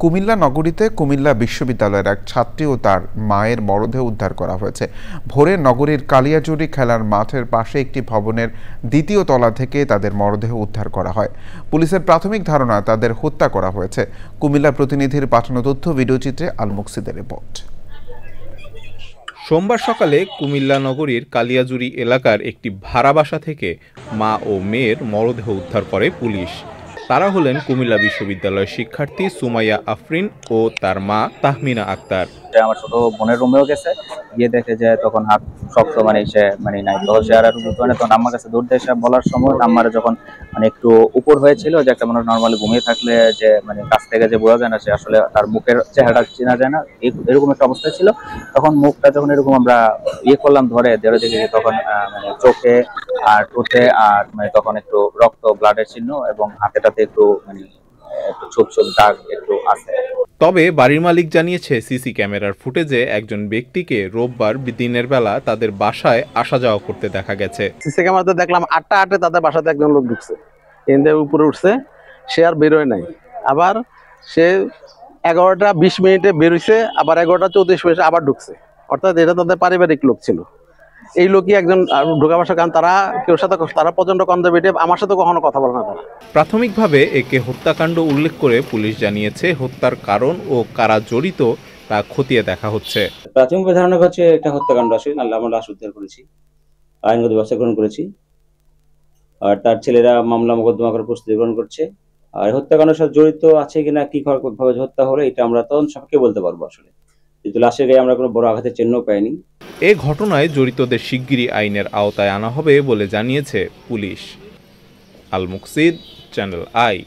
কুমিল্লা নগরীতে কুমিল্লা বিশ্ববিদ্যালয়ের এক ছাত্রী ও তার মায়ের মরদেহ উদ্ধার করা হয়েছে। ভোরে নগরীর কালিয়াজুড়ি খেলার মাঠের পাশে একটি ভবনের দ্বিতীয় তলা থেকে তাদের মরদেহ উদ্ধার করা হয়। পুলিশের প্রাথমিক ধারণা তাদের হত্যা করা হয়েছে। কুমিল্লা প্রতিনিধির পাঠানো তথ্য ভিডিওচিত্রে আল মুকসিদের রিপোর্ট। সোমবার সকালে কুমিল্লা নগরীর কালিয়াজুড়ি এলাকার একটি ভাড়া বাসা থেকে মা ও মেয়ের মরদেহ উদ্ধার করে পুলিশ। তারা হলেন কুমিল্লা বিশ্ববিদ্যালয়ের শিক্ষার্থী সুমাইয়া আফরিন ও তার মা তাহমিনা আক্তার। আমার ছোট বোনের রুমেও গেছে, গিয়ে দেখে যে তখন হাত শক্ত সে নাই, তো সে আর তখন আমার কাছে দূর দেশে বলার সময় আমার যখন একটু উপর হয়েছিল, যে একটা মানুষ নর্মালি ঘুমিয়ে থাকলে যে কাছ থেকে যে বোঝা যায় না, সে আসলে তার মুখের চেহারা চেনা যায় না, এরকম একটা অবস্থা ছিল। তখন মুখটা যখন এরকম আমরা করলাম ধরে দেখি যে তখন চোখে আর ঠোঁটে আর তখন একটু রক্ত ব্লাডের চিহ্ন এবং হাতেটাতে একটু একটু ছোপ ছোপ দাগ একটু আছে। তবে বাড়ির মালিক জানিয়েছে, সিসি ক্যামেরার ফুটেজে একজন ব্যক্তিকে রোববার দিনের বেলা তাদের বাসায় আসা যাওয়া করতে দেখা গেছে। সিসি ক্যামেরাতে দেখলাম 8টা তাদের বাসাতে একজন লোক ঢুকছে, এদের উপরে উঠছে, সে আর বেরোয় নাই। আবার সে 11টা 20 মিনিটে বেরোইছে, আবার 11টা 34 মিনিটে আবার ঢুকছে। অর্থাৎ এটা তাদের পারিবারিক লোক ছিল। এই লোকই একজন ঢোকা বসা, কারণ তারা কেউ সাথে তারা প্রচন্ড কনজারভেটিভ, আমার সাথে কখনো কথা বলে না তারা। প্রাথমিকভাবে একে হত্যাকাণ্ড উল্লেখ করে পুলিশ জানিয়েছে, হত্যার কারণ ও কারা জড়িত তা খতিয়ে দেখা হচ্ছে। প্রাথমিক ধারণা হচ্ছে একটা হত্যাকাণ্ড, আসলে আমরা লাশ উদ্ধার করেছি, আইনগত ব্যবস্থা গ্রহণ করেছি, আর তার ছেলেরা মামলা মোকদ্দমা করার প্রস্তুতি গ্রহণ করছে। আর হত্যাকাণ্ডের সাথে জড়িত আছে কিনা, কি ভাবে হত্যা হলো, এটা আমরা তখন সবকে বলতে পারবো। আসলে কিন্তু লাশের গায়ে আমরা কোনো বড় আঘাতের চিহ্ন পাইনি। এ ঘটনায় জড়িতদের শিগগিরই আইনের আওতায় আনা হবে বলে জানিয়েছে পুলিশ। Al মুকসিদ, channel I.